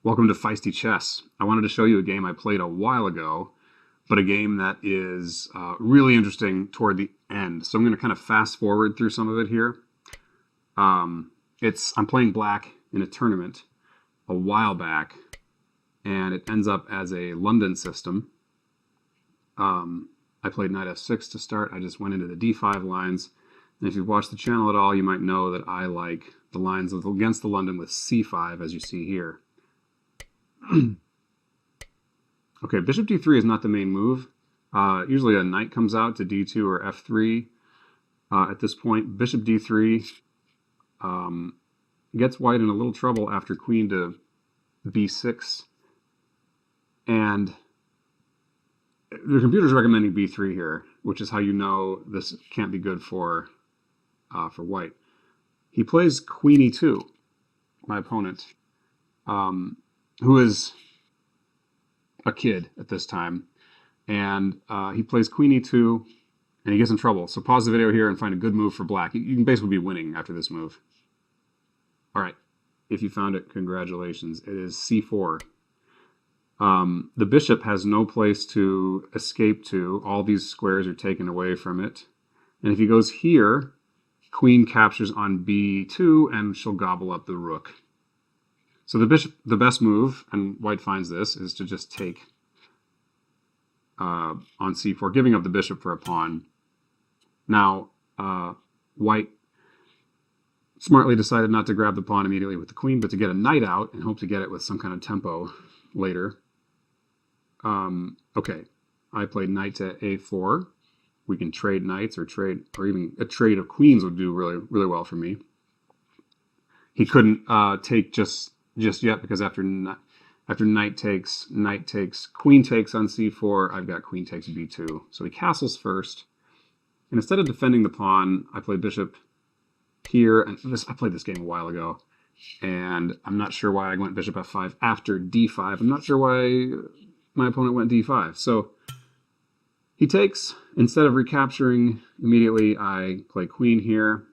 Welcome to Feisty Chess. I wanted to show you a game I played a while ago, but a game that is really interesting toward the end. So I'm going to kind of fast forward through some of it here. I'm playing black in a tournament a while back, and it ends up as a London system. I played knight f6 to start. I just went into the d5 lines. And if you've watched the channel at all, you might know that I like the lines against the London with c5, as you see here. Okay, bishop d3 is not the main move. Usually a knight comes out to d2 or f3. At this point, bishop d3 gets white in a little trouble after queen to b6. And the computer's recommending b3 here, which is how you know this can't be good for white. He plays queen e2, my opponent, who is a kid at this time, and he plays queen e2, and he gets in trouble. So pause the video here and find a good move for black. You can basically be winning after this move. All right, if you found it, congratulations. It is c4. The bishop has no place to escape to. All these squares are taken away from it. And if he goes here, queen captures on b2, and she'll gobble up the rook. So the best move, and white finds this, is to just take on c4, giving up the bishop for a pawn. Now, white smartly decided not to grab the pawn immediately with the queen, but to get a knight out and hope to get it with some kind of tempo later. Okay, I played knight to a4. We can trade knights or even a trade of queens would do really well for me. He couldn't take just yet, because after knight takes, queen takes on c4, I've got queen takes b2. So he castles first. And instead of defending the pawn, I play bishop here. And I played this game a while ago, and I'm not sure why I went bishop f5 after d5. I'm not sure why my opponent went d5. So he takes. Instead of recapturing immediately, I play queen here.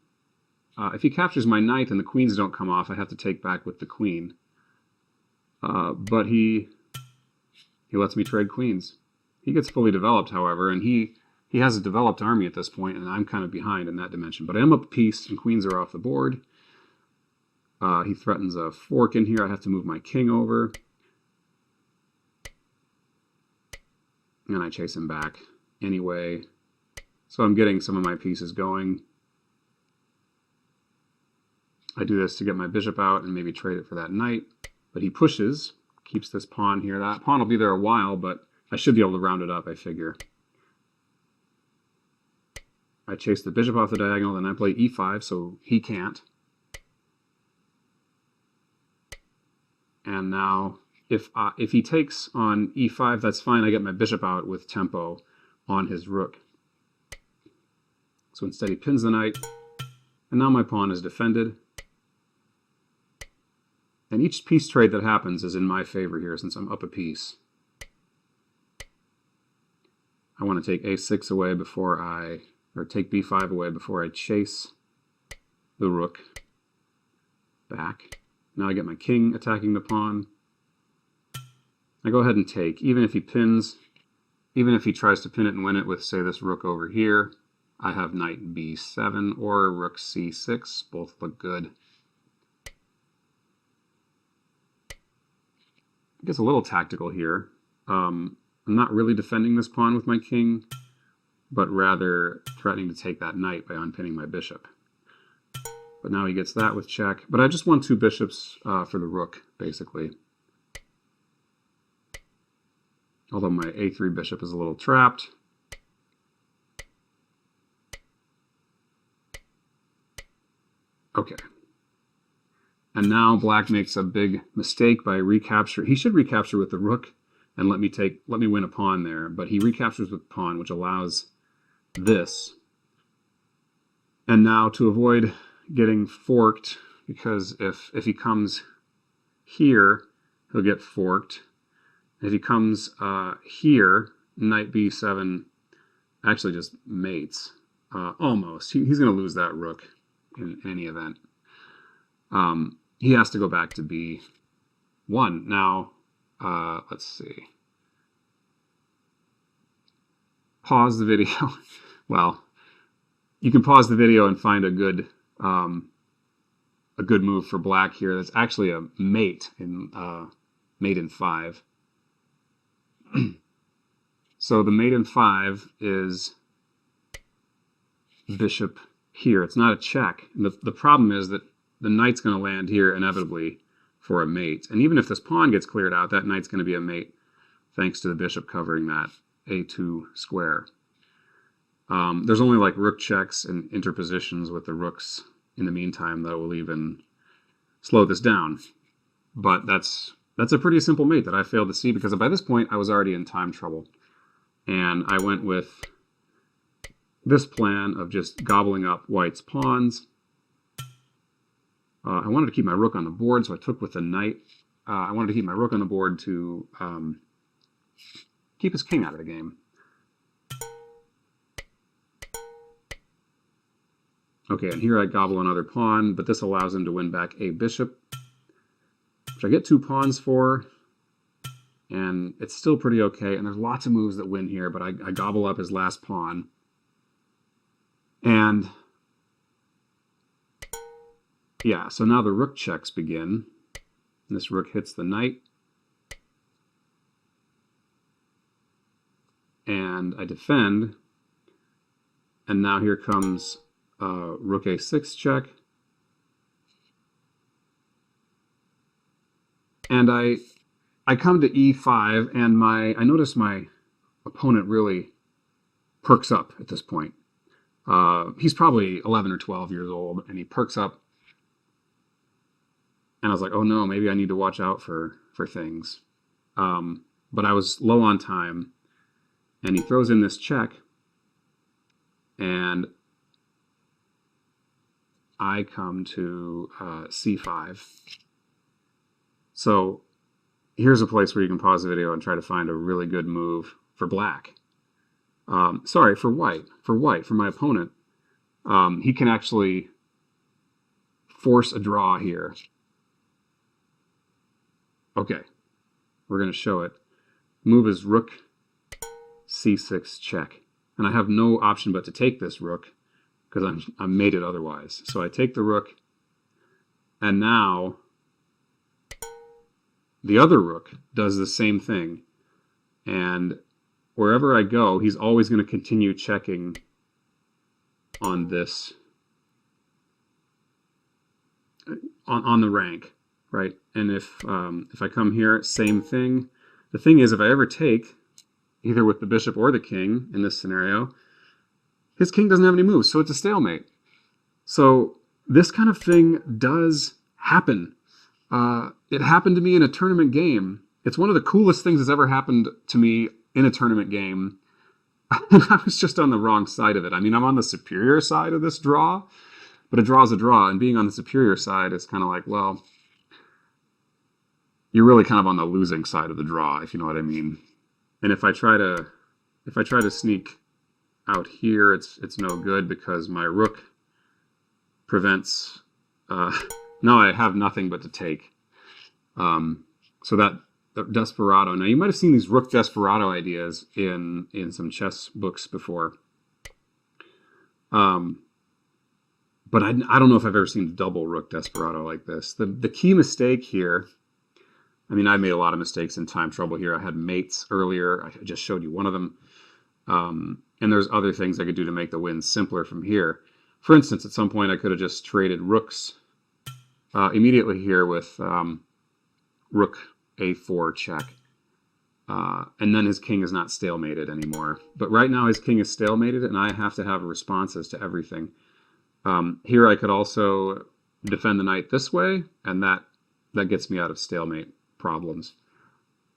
If he captures my knight and the queens don't come off, I have to take back with the queen. But he lets me trade queens. He gets fully developed, however, and he has a developed army at this point, and I'm kind of behind in that dimension. But I am up a piece, and queens are off the board. He threatens a fork in here. I have to move my king over. And I chase him back anyway. So I'm getting some of my pieces going. I do this to get my bishop out and maybe trade it for that knight. But he pushes, keeps this pawn here. That pawn will be there a while, but I should be able to round it up, I figure. I chase the bishop off the diagonal, then I play e5, so he can't. And now, if he takes on e5, that's fine. I get my bishop out with tempo on his rook. So instead he pins the knight, and now my pawn is defended. And each piece trade that happens is in my favor here, since I'm up a piece. I want to take a6 away before or take b5 away before I chase the rook back. Now I get my king attacking the pawn. I go ahead and take, even if he pins, even if he tries to pin it and win it with, say, this rook over here. I have knight b7 or rook c6. Both look good. It gets a little tactical here. I'm not really defending this pawn with my king, but rather threatening to take that knight by unpinning my bishop. But now he gets that with check. But I just won two bishops for the rook, basically. Although my a3 bishop is a little trapped. Okay. And now black makes a big mistake by recapture. He should recapture with the rook and let me win a pawn there, but he recaptures with the pawn, which allows this. And now, to avoid getting forked, because if he comes here, he'll get forked. If he comes here, knight b7 actually just mates. Almost. He's going to lose that rook in any event. He has to go back to b. 1. Now, let's see. Pause the video. Well, you can pause the video and find a good move for black here. That's actually a mate in 5. So the mate in 5 is bishop here. It's not a check. The problem is that the knight's going to land here inevitably for a mate. And even if this pawn gets cleared out, that knight's going to be a mate thanks to the bishop covering that a2 square. There's only like rook checks and interpositions with the rooks in the meantime that will even slow this down. But that's a pretty simple mate that I failed to see because by this point I was already in time trouble. And I went with this plan of just gobbling up white's pawns. I wanted to keep my rook on the board, so I took with the knight. I wanted to keep my rook on the board to keep his king out of the game. Okay, and here I gobble another pawn, but this allows him to win back a bishop, which I get 2 pawns for, and it's still pretty okay. And there's lots of moves that win here, but I gobble up his last pawn. And yeah, so now the rook checks begin. And this rook hits the knight. And I defend. And now here comes rook a6 check. And I come to e5, and I notice my opponent really perks up at this point. He's probably 11 or 12 years old, and he perks up. And I was like, oh no, maybe I need to watch out for things. But I was low on time, and he throws in this check, and I come to c5. So here's a place where you can pause the video and try to find a really good move for black. Sorry, for white. For my opponent. He can actually force a draw here. Okay, we're going to show it. Move is rook c6 check. And I have no option but to take this rook because I'm mated otherwise. So I take the rook, and now the other rook does the same thing. And wherever I go, he's always going to continue checking on this, on the rank, right? And if I come here, same thing. The thing is, if I ever take, either with the bishop or the king in this scenario, his king doesn't have any moves, so it's a stalemate. So this kind of thing does happen. It happened to me in a tournament game. It's one of the coolest things that's ever happened to me in a tournament game. And I was just on the wrong side of it. I mean, I'm on the superior side of this draw, but a draw is a draw. And being on the superior side is kind of like, well, you're really kind of on the losing side of the draw, if you know what I mean. And if I try to sneak out here, it's no good because my rook prevents. Now I have nothing but to take. So that desperado. Now you might have seen these rook desperado ideas in some chess books before. But I don't know if I've ever seen double rook desperado like this. The key mistake here. I mean, I made a lot of mistakes in time trouble here. I had mates earlier. I just showed you one of them. And there's other things I could do to make the win simpler from here. For instance, at some point I could have just traded rooks immediately here with rook a4 check. And then his king is not stalemated anymore. But right now his king is stalemated, and I have to have responses to everything. Here I could also defend the knight this way, and that gets me out of stalemate problems.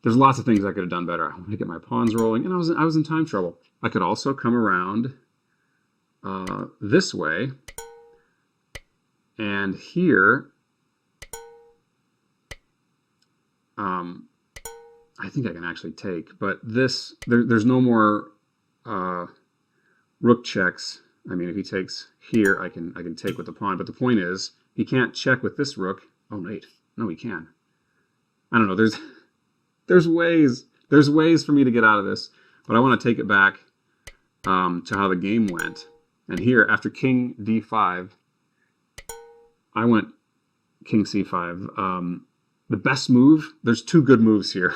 There's lots of things I could have done better. I want to get my pawns rolling, and I was in time trouble. I could also come around this way, and here I think I can actually take, but there's no more rook checks. I mean, if he takes here, I can take with the pawn. But the point is, he can't check with this rook. Oh wait, no, he can. I don't know. There's ways for me to get out of this, but I want to take it back to how the game went. And here, after King D5, I went King C5. The best move, there's two good moves here.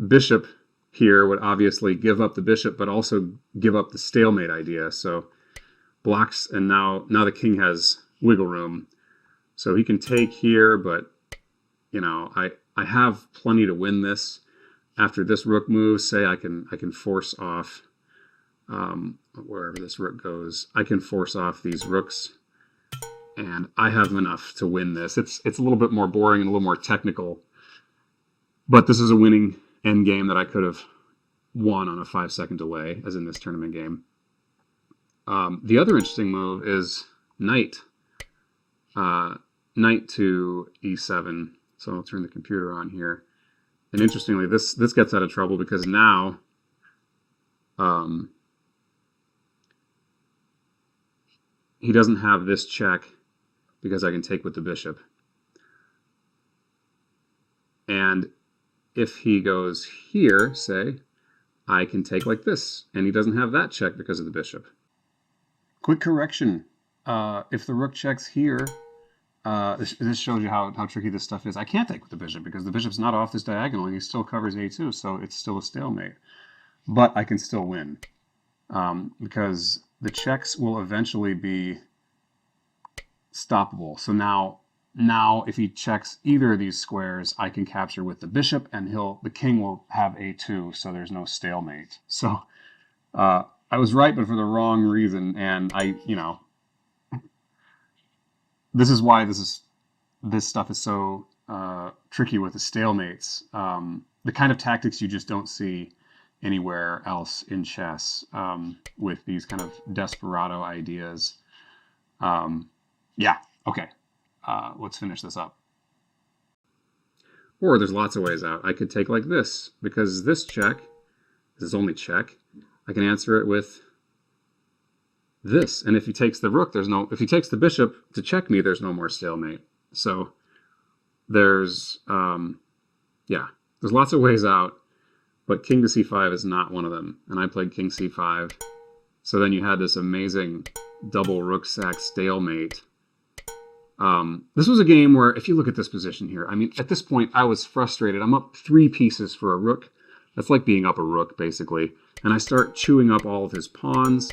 Bishop here would obviously give up the bishop, but also give up the stalemate idea. So blocks, and now the king has wiggle room. So he can take here, but you know, I have plenty to win this. After this rook move, say I can force off wherever this rook goes. I can force off these rooks, and I have enough to win this. It's a little bit more boring and a little more technical, but this is a winning end game that I could have won on a 5-second delay, as in this tournament game. The other interesting move is knight. Knight to e7. So I'll turn the computer on here. And interestingly, this gets out of trouble because now he doesn't have this check because I can take with the bishop. And if he goes here, say, I can take like this, and he doesn't have that check because of the bishop. Quick correction. If the rook checks here, this shows you how tricky this stuff is. I can't take with the bishop because the bishop's not off this diagonal, and he still covers a2, so it's still a stalemate. But I can still win because the checks will eventually be stoppable. So now if he checks either of these squares, I can capture with the bishop, and the king will have a2, so there's no stalemate. So I was right, but for the wrong reason, and this is why this stuff is so tricky with the stalemates. The kind of tactics you just don't see anywhere else in chess with these kind of desperado ideas. Yeah, okay. Let's finish this up. Or there's lots of ways out. I could take like this, because this check, this is only check, I can answer it with this. And if he takes the rook, if he takes the bishop to check me, there's no more stalemate. So there's lots of ways out, but king to c5 is not one of them. And I played king c5. So then you had this amazing double rook sack stalemate. This was a game where, if you look at this position here, I mean, at this point, I was frustrated. I'm up 3 pieces for a rook. That's like being up a rook, basically. And I start chewing up all of his pawns.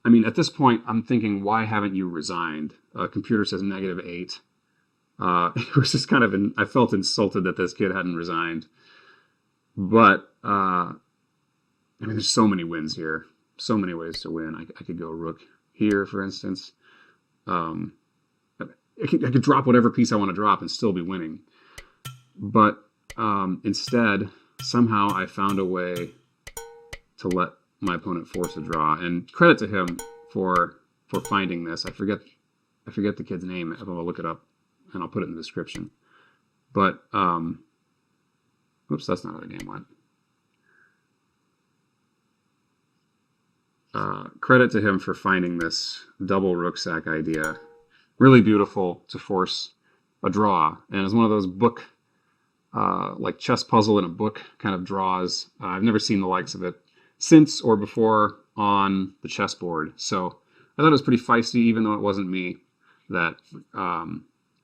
I mean, at this point, I'm thinking, why haven't you resigned? Computer says -8. It was just kind of, I felt insulted that this kid hadn't resigned. But, I mean, there's so many wins here. So many ways to win. I could go rook here, for instance. I could drop whatever piece I want to drop and still be winning. But instead, somehow I found a way to let my opponent force a draw. And credit to him for finding this. I forget the kid's name. I'll look it up and I'll put it in the description. But oops, that's not how the game went. Credit to him for finding this double rook sack idea. Really beautiful to force a draw. And it's one of those book, like chess puzzle in a book kind of draws. I've never seen the likes of it since or before on the chessboard. So I thought it was pretty feisty, even though it wasn't me that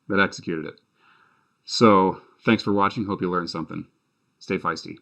executed it. So thanks for watching. Hope you learned something. Stay feisty.